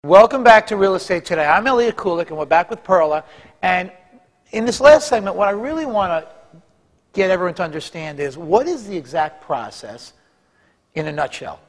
Welcome back to Real Estate Today. I'm Elliot Kulik, and we're back with Perla. And in this last segment, what I really want to get everyone to understand is what is the exact process, in a nutshell,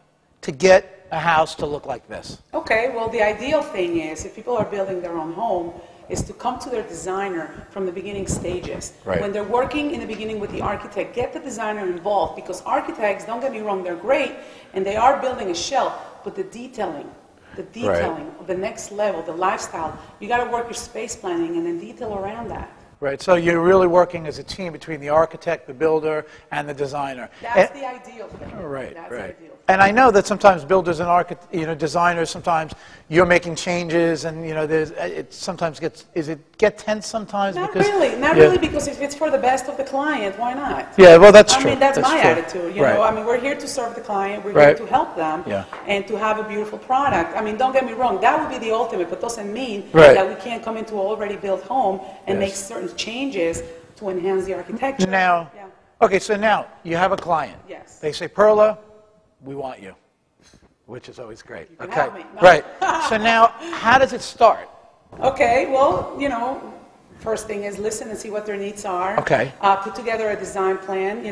to get a house to look like this? Okay, well, the ideal thing is, if people are building their own home, is to come to their designer from the beginning stages. Right. When they're working in the beginning with the architect, get the designer involved, because architects, don't get me wrong, they're great, and they are building a shell, but the detailing of the next level, the lifestyle, you got to work your space planning and then detail around that. Right, so you're really working as a team between the architect, the builder, and the designer. That's the ideal thing. Right, That's right. the ideal thing. And I know that sometimes builders and designers, sometimes you're making changes, and it sometimes get tense sometimes? Not because, really, because if it's for the best of the client, why not? Yeah, well, that's true. I mean, that's my true. attitude. I mean, we're here to serve the client, we're Right. here to help them, and to have a beautiful product. I mean, don't get me wrong, that would be the ultimate, but doesn't mean that we can't come into an already built home and make certain changes to enhance the architecture. Now, okay, so now you have a client. Yes. They say, Perla, we want you, which is always great. You can Okay, have me. No. right. So now, how does it start? Okay, well, first thing is listen and see what their needs are. Okay. Put together a design plan.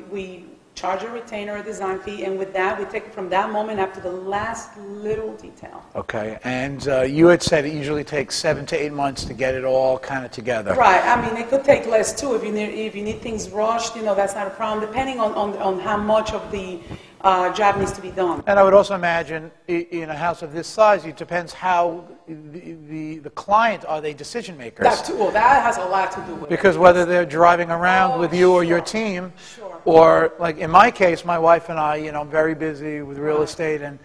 We charge a retainer, a design fee, and with that, we take it from that moment up to the last little detail. Okay, and you had said it usually takes 7 to 8 months to get it all kind of together. Right. I mean, it could take less too if you need things rushed. That's not a problem, depending on how much of the job needs to be done. And I would also imagine in a house of this size, it depends how the client, are they decision makers? That has a lot to do with it. Because whether they're driving around with you or your team, or like in my case, my wife and I, I'm very busy with real estate, and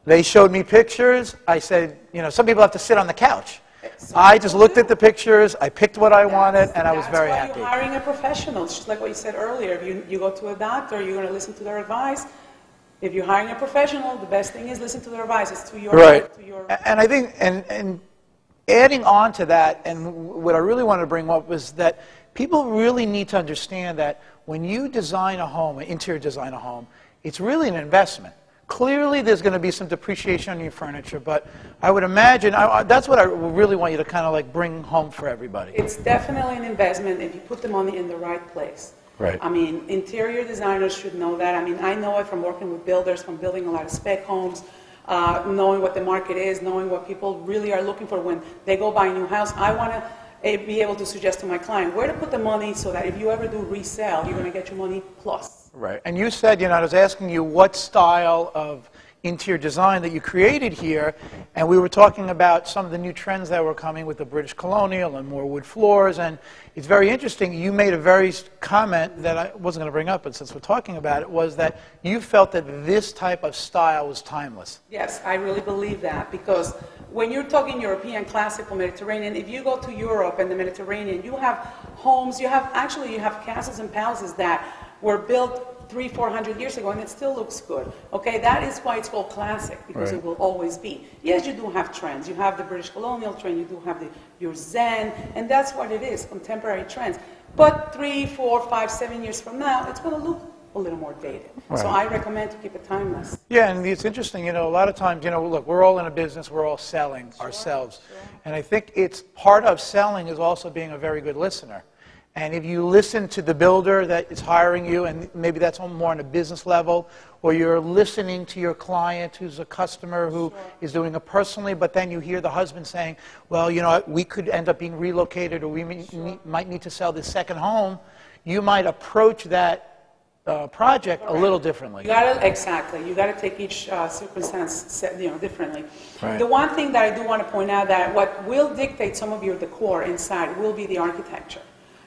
they showed me pictures. I said, some people have to sit on the couch. I just looked at the pictures, I picked what I wanted, and I was very happy. That's why you're hiring a professional. It's just like what you said earlier. If you go to a doctor, you're going to listen to their advice. If you're hiring a professional, the best thing is listen to their advice. It's to your... Right. To your and I think, and adding on to that, and what I really wanted to bring up was that people really need to understand that when you design a home, interior design a home, it's really an investment. Clearly, there's going to be some depreciation on your furniture, but I would imagine, that's what I really want you to kind of like bring home for everybody. It's definitely an investment if you put the money in the right place. Right. I mean, interior designers should know that. I mean, I know it from working with builders, from building a lot of spec homes, knowing what the market is, knowing what people really are looking for when they go buy a new house. I want to be able to suggest to my client where to put the money so that if you ever do resell, you're going to get your money plus. Right. And you said, I was asking you what style of interior design that you created here, and we were talking about some of the new trends that were coming with the British colonial and more wood floors, and it's very interesting. You made a very comment that I wasn't going to bring up, but since we're talking about it, was that you felt that this type of style was timeless. Yes, I really believe that, because when you're talking European, classical, Mediterranean, if you go to Europe and the Mediterranean, you have homes, you have castles and palaces that were built 300-400 years ago, and it still looks good. Okay, that is why it's called classic, because it will always be. Yes, you do have trends. You have the British colonial trend, you do have your Zen, and that's what it is, contemporary trends. But 3, 4, 5, 7 years from now, it's going to look a little more dated. Right. So I recommend to keep it timeless. Yeah, and it's interesting, a lot of times, look, we're all in a business, we're all selling ourselves. Sure. And I think it's part of selling is also being a very good listener. And if you listen to the builder that is hiring you, and maybe that's more on a business level, or you're listening to your client who's a customer who is doing it personally, but then you hear the husband saying, well, we could end up being relocated, or we might need to sell this second home, you might approach that project a little differently. Exactly. You got to take each circumstance differently. Right. The one thing that I do want to point out that what will dictate some of your decor inside will be the architecture.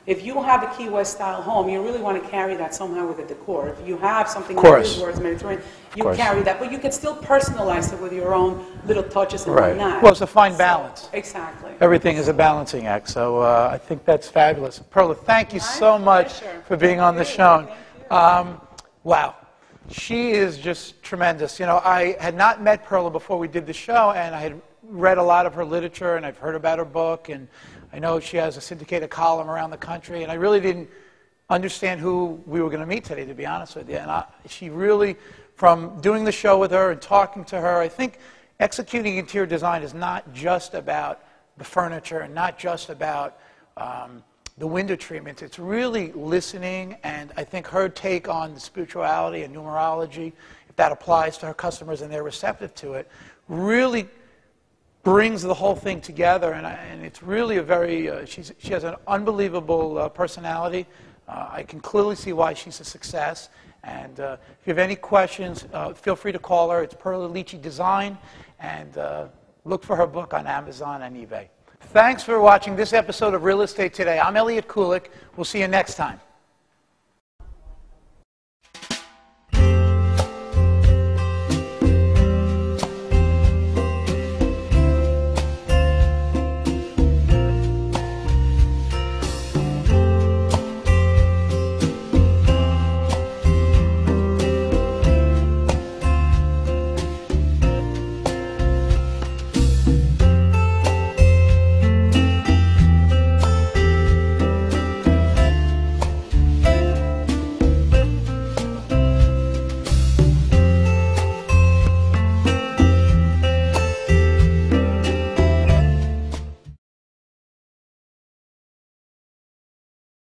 If you have a Key West style home, you really want to carry that somehow with the decor. If you have something that is towards Mediterranean, you carry that, but you can still personalize it with your own little touches and whatnot. Well, it's a fine balance. Exactly. Everything is a balancing act, so I think that's fabulous. Perla, thank you so much for being on the show. Wow. She is just tremendous. I had not met Perla before we did the show, and I had read a lot of her literature, and I've heard about her book, and I know she has a syndicated column around the country, and I really didn't understand who we were going to meet today, to be honest with you. And she really, from doing the show with her and talking to her, I think executing interior design is not just about the furniture and not just about the window treatments. It's really listening, and I think her take on the spirituality and numerology, if that applies to her customers and they're receptive to it, really brings the whole thing together, and it's really a very, she has an unbelievable personality. I can clearly see why she's a success. And if you have any questions, feel free to call her. It's Perla Lichi Design, and look for her book on Amazon and eBay. Thanks for watching this episode of Real Estate Today. I'm Elliot Kulik. We'll see you next time.